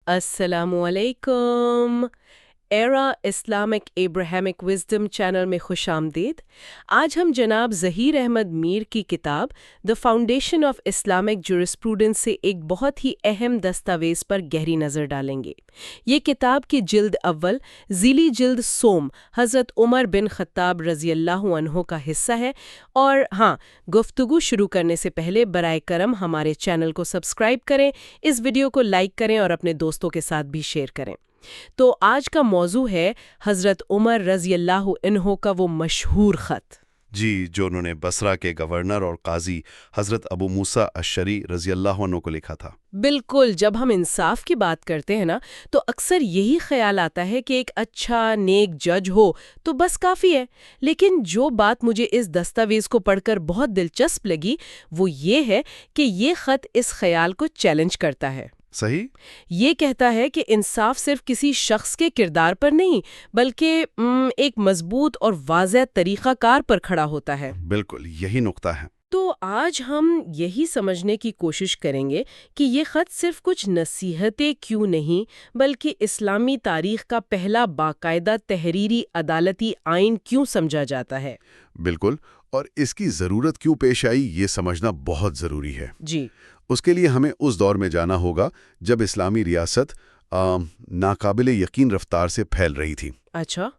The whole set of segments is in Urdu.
السلام علیکم۔ ایرا اسلامک ابراہیمک وزڈم چینل میں خوش آمدید۔ آج ہم جناب ظہیر احمد میر کی کتاب the foundation of Islamic jurisprudence سے ایک بہت ہی اہم دستاویز پر گہری نظر ڈالیں گے۔ یہ کتاب کی جلد اول ذیلی جلد سوم حضرت عمر بن خطاب رضی اللہ عنہ کا حصہ ہے۔ اور گفتگو شروع کرنے سے پہلے برائے کرم ہمارے چینل کو سبسکرائب کریں، اس ویڈیو کو لائک کریں اور اپنے دوستوں کے ساتھ بھی شیئر کریں۔ تو آج کا موضوع ہے حضرت عمر رضی اللہ عنہ کا وہ مشہور خط، جو انہوں نے بصرہ کے گورنر اور قاضی حضرت ابو موسیٰ اشعری رضی اللہ عنہ کو لکھا تھا۔ بالکل۔ جب ہم انصاف کی بات کرتے ہیں نا تو اکثر یہی خیال آتا ہے کہ ایک اچھا نیک جج ہو تو بس کافی ہے، لیکن جو بات مجھے اس دستاویز کو پڑھ کر بہت دلچسپ لگی وہ یہ ہے کہ یہ خط اس خیال کو چیلنج کرتا ہے۔ صحیح؟ یہ کہتا ہے کہ انصاف صرف کسی شخص کے کردار پر نہیں بلکہ ایک مضبوط اور واضح طریقہ کار پر کھڑا ہوتا ہے۔ بالکل یہی نقطہ ہے۔ تو آج ہم یہی سمجھنے کی کوشش کریں گے کہ یہ خط صرف کچھ نصیحتیں کیوں نہیں بلکہ اسلامی تاریخ کا پہلا باقاعدہ تحریری عدالتی آئین کیوں سمجھا جاتا ہے۔ بالکل، اور اس کی ضرورت کیوں پیش آئی یہ سمجھنا بہت ضروری ہے۔ جی، اس کے لیے ہمیں اس دور میں جانا ہوگا جب اسلامی ریاست ناقابل یقین رفتار سے پھیل رہی تھی۔ اچھا۔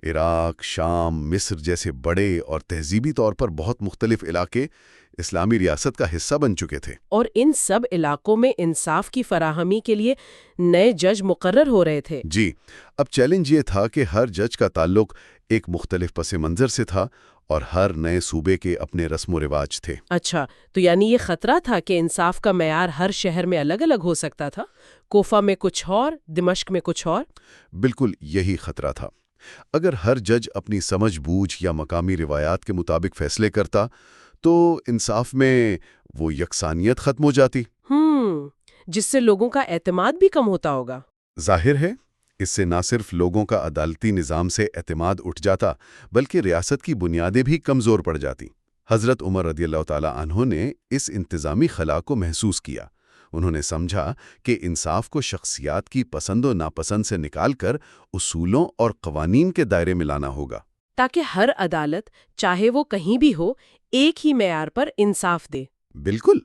عراق، شام، مصر جیسے بڑے اور تہذیبی طور پر بہت مختلف علاقے اسلامی ریاست کا حصہ بن چکے تھے، اور ان سب علاقوں میں انصاف کی فراہمی کے لیے نئے جج مقرر ہو رہے تھے۔ جی، اب چیلنج یہ تھا کہ ہر جج کا تعلق ایک مختلف پس منظر سے تھا اور ہر نئے صوبے کے اپنے رسم و رواج تھے۔ اچھا، تو یعنی یہ خطرہ تھا کہ انصاف کا معیار ہر شہر میں الگ الگ ہو سکتا تھا، کوفہ میں کچھ اور، دمشق میں کچھ اور۔ بالکل یہی خطرہ تھا۔ اگر ہر جج اپنی سمجھ بوجھ یا مقامی روایات کے مطابق فیصلے کرتا تو انصاف میں وہ یکسانیت ختم ہو جاتی۔ جس سے لوگوں کا اعتماد بھی کم ہوتا ہوگا۔ ظاہر ہے، اس سے نہ صرف لوگوں کا عدالتی نظام سے اعتماد اٹھ جاتا بلکہ ریاست کی بنیادیں بھی کمزور پڑ جاتی۔ حضرت عمر رضی اللہ تعالی عنہ نے اس انتظامی خلا کو محسوس کیا۔ انہوں نے سمجھا کہ انصاف کو شخصیات کی پسند و ناپسند سے نکال کر اصولوں اور قوانین کے دائرے میں لانا ہوگا، تاکہ ہر عدالت چاہے وہ کہیں بھی ہو ایک ہی معیار پر انصاف دے۔ بالکل،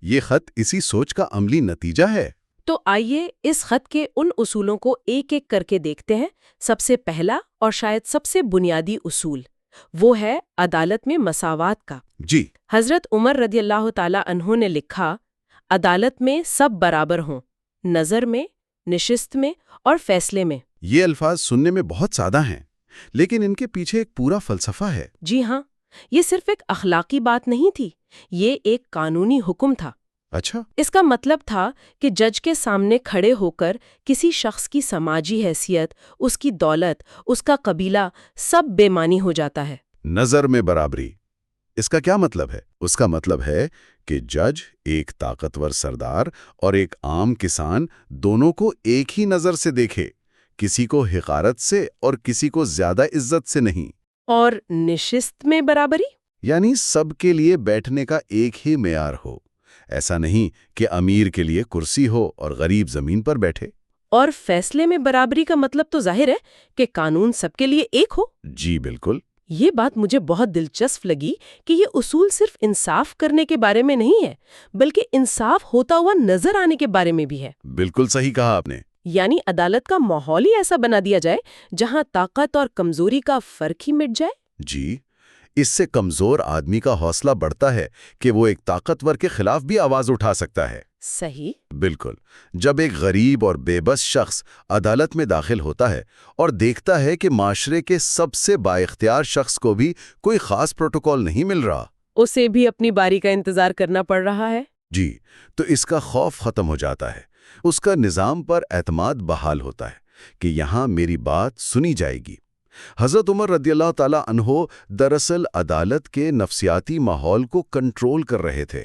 یہ خط اسی سوچ کا عملی نتیجہ ہے۔ تو آئیے اس خط کے ان اصولوں کو ایک ایک کر کے دیکھتے ہیں۔ سب سے پہلا اور شاید سب سے بنیادی اصول وہ ہے عدالت میں مساوات کا۔ جی، حضرت عمر رضی اللہ تعالی عنہ نے لکھا، عدالت میں سب برابر ہوں، نظر میں، نشست میں اور فیصلے میں۔ یہ الفاظ سننے میں بہت سادہ ہیں لیکن ان کے پیچھے ایک پورا فلسفہ ہے۔ جی ہاں، یہ صرف ایک اخلاقی بات نہیں تھی، یہ ایک قانونی حکم تھا۔ اچھا، اس کا مطلب تھا کہ جج کے سامنے کھڑے ہو کر کسی شخص کی سماجی حیثیت، اس کی دولت، اس کا قبیلہ سب بے معنی ہو جاتا ہے۔ نظر میں برابری، اس کا کیا مطلب ہے؟ اس کا مطلب ہے کہ جج ایک طاقتور سردار اور ایک عام کسان دونوں کو ایک ہی نظر سے دیکھے، کسی کو حقارت سے اور کسی کو زیادہ عزت سے نہیں۔ اور نشست میں برابری یعنی سب کے لیے بیٹھنے کا ایک ہی معیار ہو، ایسا نہیں کہ امیر کے لیے کرسی ہو اور غریب زمین پر بیٹھے۔ اور فیصلے میں برابری کا مطلب تو ظاہر ہے کہ قانون سب کے لیے ایک ہو۔ جی بالکل۔ یہ بات مجھے بہت دلچسپ لگی کہ یہ اصول صرف انصاف کرنے کے بارے میں نہیں ہے بلکہ انصاف ہوتا ہوا نظر آنے کے بارے میں بھی ہے۔ بالکل صحیح کہا آپ نے۔ یعنی عدالت کا ماحول ہی ایسا بنا دیا جائے جہاں طاقت اور کمزوری کا فرق ہی مٹ جائے۔ جی، اس سے کمزور آدمی کا حوصلہ بڑھتا ہے کہ وہ ایک طاقتور کے خلاف بھی آواز اٹھا سکتا ہے۔ صحیح۔ بالکل، جب ایک غریب اور بے بس شخص عدالت میں داخل ہوتا ہے اور دیکھتا ہے کہ معاشرے کے سب سے بااختیار شخص کو بھی کوئی خاص پروٹوکول نہیں مل رہا، اسے بھی اپنی باری کا انتظار کرنا پڑ رہا ہے۔ جی، تو اس کا خوف ختم ہو جاتا ہے، اس کا نظام پر اعتماد بحال ہوتا ہے کہ یہاں میری بات سنی جائے گی۔ حضرت عمر رضی اللہ تعالی عنہ دراصل عدالت کے نفسیاتی ماحول کو کنٹرول کر رہے تھے۔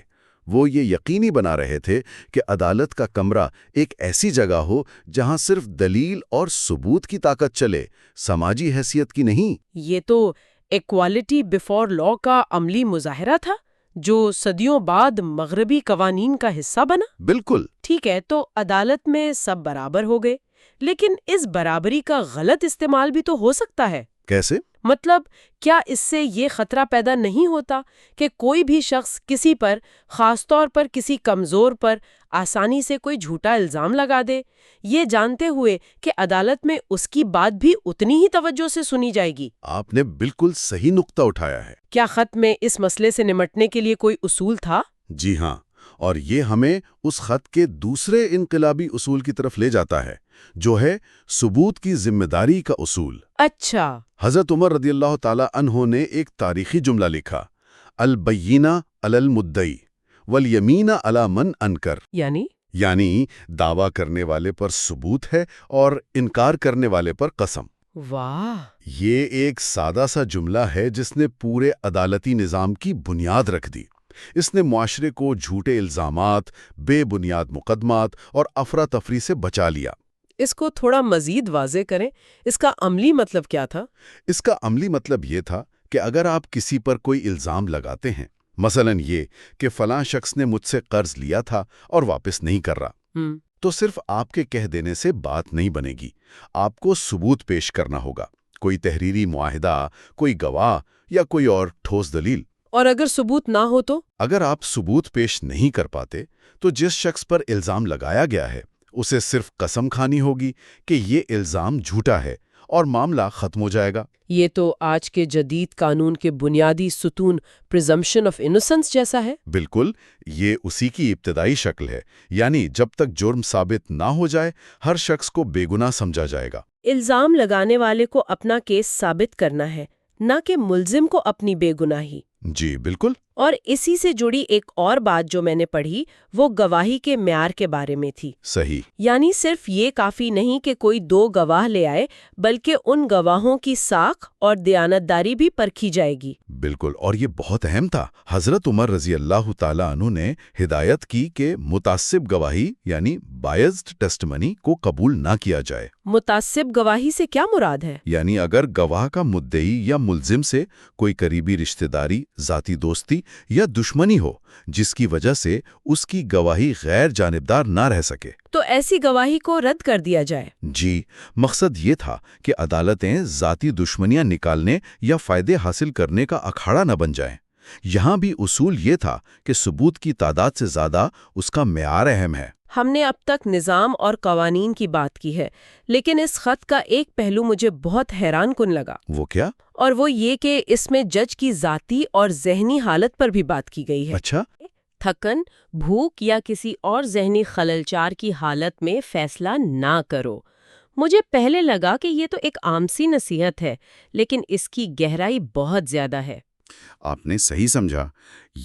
وہ یہ یقینی بنا رہے تھے کہ عدالت کا کمرہ ایک ایسی جگہ ہو جہاں صرف دلیل اور ثبوت کی طاقت چلے، سماجی حیثیت کی نہیں۔ یہ تو ایکوالٹی بیفور لا کا عملی مظاہرہ تھا، جو صدیوں بعد مغربی قوانین کا حصہ بنا؟ بالکل. ٹھیک ہے، تو عدالت میں سب برابر ہو گئے، لیکن اس برابری کا غلط استعمال بھی تو ہو سکتا ہے. کیسے؟ مطلب کیا اس سے یہ خطرہ پیدا نہیں ہوتا کہ کوئی بھی شخص کسی پر، خاص طور پر کسی کمزور پر، آسانی سے کوئی جھوٹا الزام لگا دے، یہ جانتے ہوئے کہ عدالت میں اس کی بات بھی اتنی ہی توجہ سے سنی جائے گی؟ آپ نے بالکل صحیح نقطہ اٹھایا ہے. کیا خط میں اس مسئلے سے نمٹنے کے لیے کوئی اصول تھا؟ جی ہاں، اور یہ ہمیں اس خط کے دوسرے انقلابی اصول کی طرف لے جاتا ہے، جو ہے ثبوت کی ذمہ داری کا اصول. اچھا. حضرت عمر رضی اللہ تعالی عنہ نے ایک تاریخی جملہ لکھا: البینہ علی المدعی والیمین علی من انکر. یعنی دعویٰ کرنے والے پر ثبوت ہے اور انکار کرنے والے پر قسم. واہ! یہ ایک سادہ سا جملہ ہے جس نے پورے عدالتی نظام کی بنیاد رکھ دی. اس نے معاشرے کو جھوٹے الزامات، بے بنیاد مقدمات اور افراتفری سے بچا لیا. اس کو تھوڑا مزید واضح کریں، اس کا عملی مطلب کیا تھا؟ اس کا عملی مطلب یہ تھا کہ اگر آپ کسی پر کوئی الزام لگاتے ہیں، مثلا یہ کہ فلاں شخص نے مجھ سے قرض لیا تھا اور واپس نہیں کر رہا، تو صرف آپ کے کہہ دینے سے بات نہیں بنے گی. آپ کو ثبوت پیش کرنا ہوگا، کوئی تحریری معاہدہ، کوئی گواہ یا کوئی اور ٹھوس دلیل. اور اگر ثبوت نہ ہو تو؟ اگر آپ ثبوت پیش نہیں کر پاتے تو جس شخص پر الزام لگایا گیا ہے اسے صرف قسم کھانی ہوگی کہ یہ الزام جھوٹا ہے اور معاملہ ختم ہو جائے گا. یہ تو آج کے جدید قانون کے بنیادی ستون پریزمپشن آف انوسنس جیسا ہے. بالکل، یہ اسی کی ابتدائی شکل ہے. یعنی جب تک جرم ثابت نہ ہو جائے ہر شخص کو بے گناہ سمجھا جائے گا. الزام لگانے والے کو اپنا کیس ثابت کرنا ہے، نہ کہ ملزم کو اپنی بے گناہی. جی بالکل. اور اسی سے جڑی ایک اور بات جو میں نے پڑھی وہ گواہی کے معیار کے بارے میں تھی. صحیح. یعنی صرف یہ کافی نہیں کہ کوئی 2 گواہ لے آئے، بلکہ ان گواہوں کی ساکھ اور دیانتداری بھی پرکھی جائے گی. بالکل، اور یہ بہت اہم تھا. حضرت عمر رضی اللہ تعالی عنہ نے ہدایت کی کہ متعصب گواہی یعنی بائزڈ ٹیسٹمنی کو قبول نہ کیا جائے. متعصب گواہی سے کیا مراد ہے؟ یعنی اگر گواہ کا مدعی یا ملزم سے کوئی قریبی رشتہ داری، ذاتی دوستی یا دشمنی ہو جس کی وجہ سے اس کی گواہی غیر جانبدار نہ رہ سکے، تو ایسی گواہی کو رد کر دیا جائے. جی، مقصد یہ تھا کہ عدالتیں ذاتی دشمنیاں نکالنے یا فائدے حاصل کرنے کا اکھاڑا نہ بن جائیں. یہاں بھی اصول یہ تھا کہ ثبوت کی تعداد سے زیادہ اس کا معیار اہم ہے. ہم نے اب تک نظام اور قوانین کی بات کی ہے، لیکن اس خط کا ایک پہلو مجھے بہت حیران کن لگا. وہ کیا؟ اور وہ یہ کہ اس میں جج کی ذاتی اور ذہنی حالت پر بھی بات کی گئی ہے. اچھا. تھکن، بھوک یا کسی اور ذہنی خللچار کی حالت میں فیصلہ نہ کرو. مجھے پہلے لگا کہ یہ تو ایک عام سی نصیحت ہے، لیکن اس کی گہرائی بہت زیادہ ہے. آپ نے صحیح سمجھا.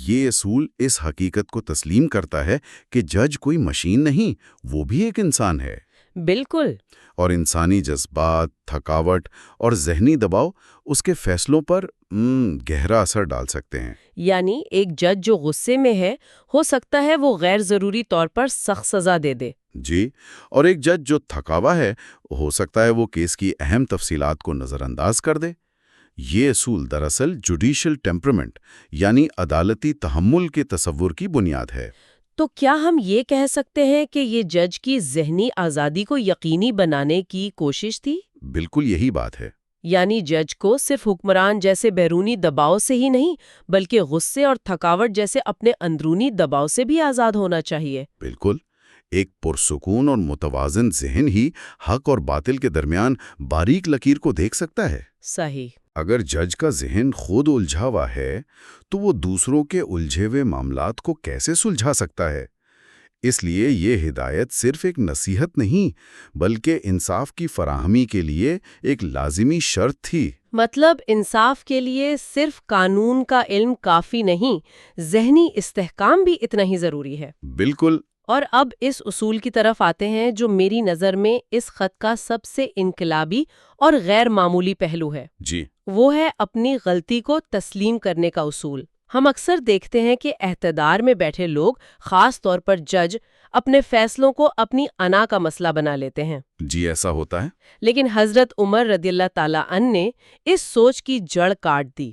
یہ اصول اس حقیقت کو تسلیم کرتا ہے کہ جج کوئی مشین نہیں، وہ بھی ایک انسان ہے. بالکل. اور انسانی جذبات، تھکاوٹ اور ذہنی دباؤ اس کے فیصلوں پر گہرا اثر ڈال سکتے ہیں. یعنی ایک جج جو غصے میں ہے، ہو سکتا ہے وہ غیر ضروری طور پر سخت سزا دے دے. جی، اور ایک جج جو تھکا ہوا ہے ہو سکتا ہے وہ کیس کی اہم تفصیلات کو نظر انداز کر دے. یہ اصول دراصل جوڈیشل ٹیمپرمنٹ یعنی عدالتی تحمل کے تصور کی بنیاد ہے. تو کیا ہم یہ کہہ سکتے ہیں کہ یہ جج کی ذہنی آزادی کو یقینی بنانے کی کوشش تھی؟ بالکل یہی بات ہے. یعنی جج کو صرف حکمران جیسے بیرونی دباؤ سے ہی نہیں، بلکہ غصے اور تھکاوٹ جیسے اپنے اندرونی دباؤ سے بھی آزاد ہونا چاہیے. بالکل. ایک پرسکون اور متوازن ذہن ہی حق اور باطل کے درمیان باریک لکیر کو دیکھ سکتا ہے. صحیح. اگر جج کا ذہن خود الجھا ہوا ہے تو وہ دوسروں کے الجھے ہوئے معاملات کو کیسے سلجھا سکتا ہے؟ اس لیے یہ ہدایت صرف ایک نصیحت نہیں بلکہ انصاف کی فراہمی کے لیے ایک لازمی شرط تھی. مطلب انصاف کے لیے صرف قانون کا علم کافی نہیں، ذہنی استحکام بھی اتنا ہی ضروری ہے. بالکل. اور اب اس اصول کی طرف آتے ہیں جو میری نظر میں اس خط کا سب سے انقلابی اور غیر معمولی پہلو ہے. جی. وہ ہے اپنی غلطی کو تسلیم کرنے کا اصول. ہم اکثر دیکھتے ہیں کہ اقتدار میں بیٹھے لوگ، خاص طور پر جج، اپنے فیصلوں کو اپنی انا کا مسئلہ بنا لیتے ہیں. جی ایسا ہوتا ہے. لیکن حضرت عمر رضی اللہ تعالیٰ عنہ نے اس سوچ کی جڑ کاٹ دی.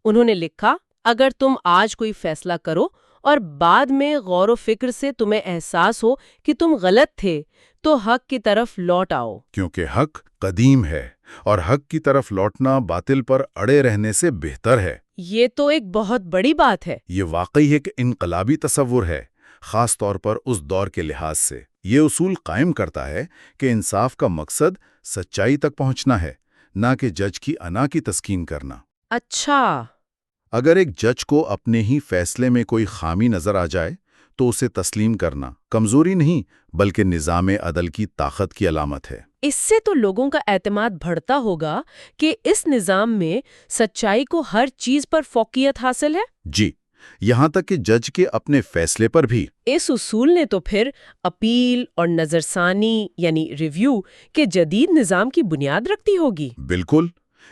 انہوں نے لکھا، اگر تم آج کوئی فیصلہ کرو اور بعد میں غور و فکر سے تمہیں احساس ہو کہ تم غلط تھے تو حق کی طرف لوٹ آؤ، کیونکہ حق قدیم ہے اور حق کی طرف لوٹنا باطل پر اڑے رہنے سے بہتر ہے۔ یہ تو ایک بہت بڑی بات ہے۔ یہ واقعی ایک انقلابی تصور ہے، خاص طور پر اس دور کے لحاظ سے۔ یہ اصول قائم کرتا ہے کہ انصاف کا مقصد سچائی تک پہنچنا ہے، نہ کہ جج کی انا کی تسکین کرنا۔ اچھا، اگر ایک جج کو اپنے ہی فیصلے میں کوئی خامی نظر آ جائے تو اسے تسلیم کرنا کمزوری نہیں بلکہ نظام عدل کی طاقت کی علامت ہے۔ اس سے تو لوگوں کا اعتماد بڑھتا ہوگا کہ اس نظام میں سچائی کو ہر چیز پر فوقیت حاصل ہے۔ جی، یہاں تک کہ جج کے اپنے فیصلے پر بھی۔ اس اصول نے تو پھر اپیل اور نظر ثانی یعنی ریویو کے جدید نظام کی بنیاد رکھتی ہوگی۔ بالکل،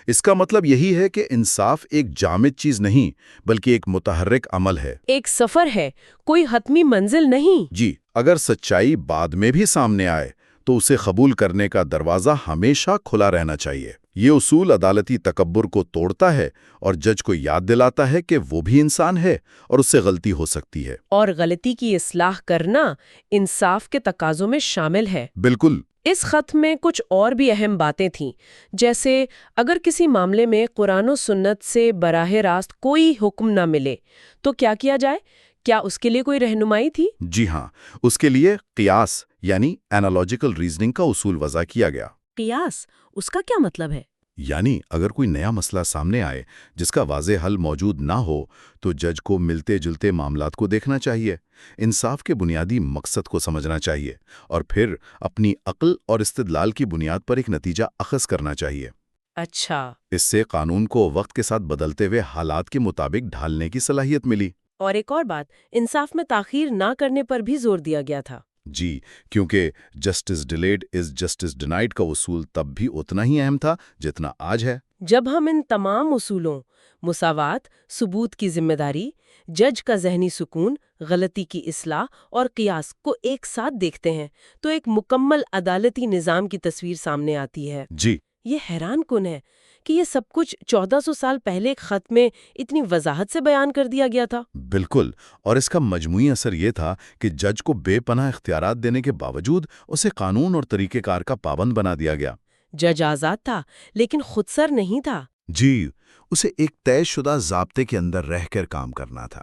اس کا مطلب یہی ہے کہ انصاف ایک جامد چیز نہیں بلکہ ایک متحرک عمل ہے، ایک سفر ہے، کوئی حتمی منزل نہیں۔ جی۔ اگر سچائی بعد میں بھی سامنے آئے تو اسے قبول کرنے کا دروازہ ہمیشہ کھلا رہنا چاہیے۔ یہ اصول عدالتی تکبر کو توڑتا ہے اور جج کو یاد دلاتا ہے کہ وہ بھی انسان ہے اور اس سے غلطی ہو سکتی ہے، اور غلطی کی اصلاح کرنا انصاف کے تقاضوں میں شامل ہے۔ بالکل۔ اس خط میں کچھ اور بھی اہم باتیں تھیں، جیسے اگر کسی معاملے میں قرآن و سنت سے براہ راست کوئی حکم نہ ملے تو کیا کیا جائے؟ کیا اس کے لیے کوئی رہنمائی تھی؟ جی ہاں، اس کے لیے قیاس یعنی اینالوجیکل ریزننگ کا اصول وضع کیا گیا۔ قیاس، اس کا کیا مطلب ہے؟ یعنی اگر کوئی نیا مسئلہ سامنے آئے جس کا واضح حل موجود نہ ہو تو جج کو ملتے جلتے معاملات کو دیکھنا چاہیے، انصاف کے بنیادی مقصد کو سمجھنا چاہیے اور پھر اپنی عقل اور استدلال کی بنیاد پر ایک نتیجہ اخذ کرنا چاہیے۔ اچھا، اس سے قانون کو وقت کے ساتھ بدلتے ہوئے حالات کے مطابق ڈھالنے کی صلاحیت ملی۔ اور ایک اور بات، انصاف میں تاخیر نہ کرنے پر بھی زور دیا گیا تھا۔ جی، کیونکہ justice delayed is justice denied کا اصول تب بھی اتنا ہی اہم تھا جتنا آج ہے۔ جب ہم ان تمام اصولوں، مساوات، ثبوت کی ذمہ داری، جج کا ذہنی سکون، غلطی کی اصلاح اور قیاس کو ایک ساتھ دیکھتے ہیں تو ایک مکمل عدالتی نظام کی تصویر سامنے آتی ہے۔ جی، یہ حیران کن ہے کہ یہ سب کچھ 1400 سال پہلے ایک خط میں اتنی وضاحت سے بیان کر دیا گیا تھا۔ بالکل، اور اس کا مجموعی اثر یہ تھا کہ جج کو بے پناہ اختیارات دینے کے باوجود اسے قانون اور طریقہ کار کا پابند بنا دیا گیا۔ جج آزاد تھا لیکن خود سر نہیں تھا۔ جی، اسے ایک طے شدہ ضابطے کے اندر رہ کر کام کرنا تھا۔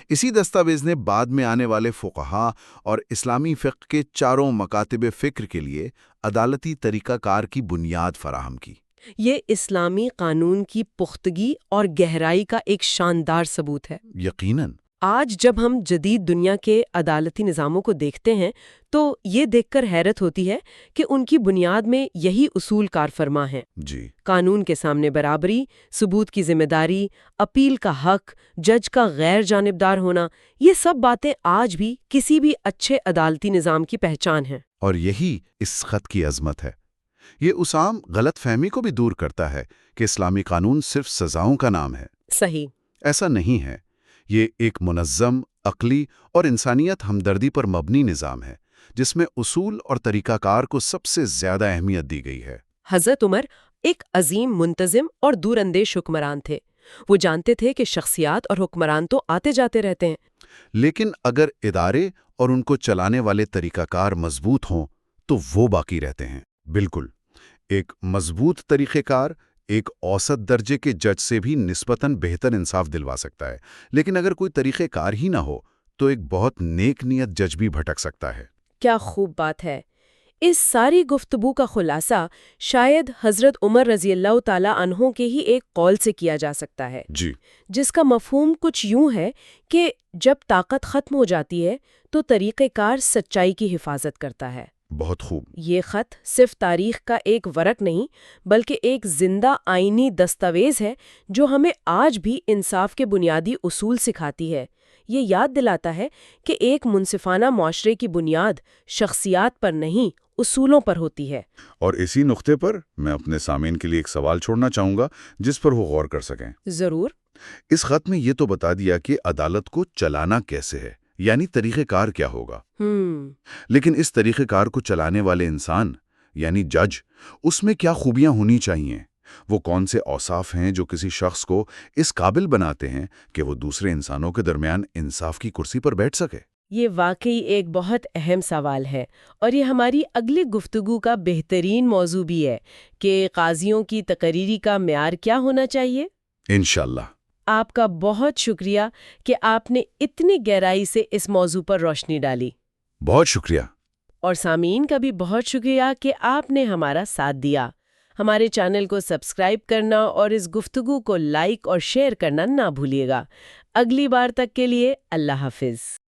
اسی دستاویز نے بعد میں آنے والے فقہا اور اسلامی فقہ کے چاروں مکاتب فکر کے لیے عدالتی طریقہ کار کی بنیاد فراہم کی۔ یہ اسلامی قانون کی پختگی اور گہرائی کا ایک شاندار ثبوت ہے۔ یقیناً۔ آج جب ہم جدید دنیا کے عدالتی نظاموں کو دیکھتے ہیں تو یہ دیکھ کر حیرت ہوتی ہے کہ ان کی بنیاد میں یہی اصول کار فرما ہیں۔ جی، قانون کے سامنے برابری، ثبوت کی ذمہ داری، اپیل کا حق، جج کا غیر جانبدار ہونا، یہ سب باتیں آج بھی کسی بھی اچھے عدالتی نظام کی پہچان ہیں۔ اور یہی اس خط کی عظمت ہے۔ یہ اس عام غلط فہمی کو بھی دور کرتا ہے کہ اسلامی قانون صرف سزاؤں کا نام ہے۔ صحیح۔ ایسا نہیں ہے۔ یہ ایک منظم، عقلی اور انسانیت ہمدردی پر مبنی نظام ہے جس میں اصول اور طریقہ کار کو سب سے زیادہ اہمیت دی گئی ہے۔ حضرت عمر ایک عظیم، منتظم اور دور اندیش حکمران تھے۔ وہ جانتے تھے کہ شخصیات اور حکمران تو آتے جاتے رہتے ہیں، لیکن اگر ادارے اور ان کو چلانے والے طریقہ کار مضبوط ہوں تو وہ باقی رہتے ہیں۔ بالکل، ایک مضبوط طریقہ کار ایک اوسط درجے کے جج سے بھی نسبتاً بہتر انصاف دلوا سکتا ہے، لیکن اگر کوئی طریقہ کار ہی نہ ہو تو ایک بہت نیک نیت جج بھی بھٹک سکتا ہے۔ کیا خوب بات ہے۔ اس ساری گفتگو کا خلاصہ شاید حضرت عمر رضی اللہ تعالی عنہ کے ہی ایک قول سے کیا جا سکتا ہے، جی، جس کا مفہوم کچھ یوں ہے کہ جب طاقت ختم ہو جاتی ہے تو طریقہ کار سچائی کی حفاظت کرتا ہے۔ بہت خوب۔ یہ خط صرف تاریخ کا ایک ورق نہیں بلکہ ایک زندہ آئینی دستاویز ہے جو ہمیں آج بھی انصاف کے بنیادی اصول سکھاتی ہے۔ یہ یاد دلاتا ہے کہ ایک منصفانہ معاشرے کی بنیاد شخصیات پر نہیں، اصولوں پر ہوتی ہے۔ اور اسی نقطے پر میں اپنے سامعین کے لیے ایک سوال چھوڑنا چاہوں گا جس پر وہ غور کر سکیں۔ ضرور۔ اس خط میں یہ تو بتا دیا کہ عدالت کو چلانا کیسے ہے، یعنی طریقہ کار کیا ہوگا، لیکن اس طریقہ کار کو چلانے والے انسان یعنی جج، اس میں کیا خوبیاں ہونی چاہیے، وہ کون سے اوصاف ہیں جو کسی شخص کو اس قابل بناتے ہیں کہ وہ دوسرے انسانوں کے درمیان انصاف کی کرسی پر بیٹھ سکے؟ یہ واقعی ایک بہت اہم سوال ہے، اور یہ ہماری اگلی گفتگو کا بہترین موضوع بھی ہے کہ قاضیوں کی تقرری کا معیار کیا ہونا چاہیے۔ انشاءاللہ۔ آپ کا بہت شکریہ کہ آپ نے اتنی گہرائی سے اس موضوع پر روشنی ڈالی۔ بہت شکریہ۔ اور سامعین کا بھی بہت شکریہ کہ آپ نے ہمارا ساتھ دیا۔ ہمارے چینل کو سبسکرائب کرنا اور اس گفتگو کو لائک اور شیئر کرنا نہ بھولیے گا۔ اگلی بار تک کے لیے اللہ حافظ۔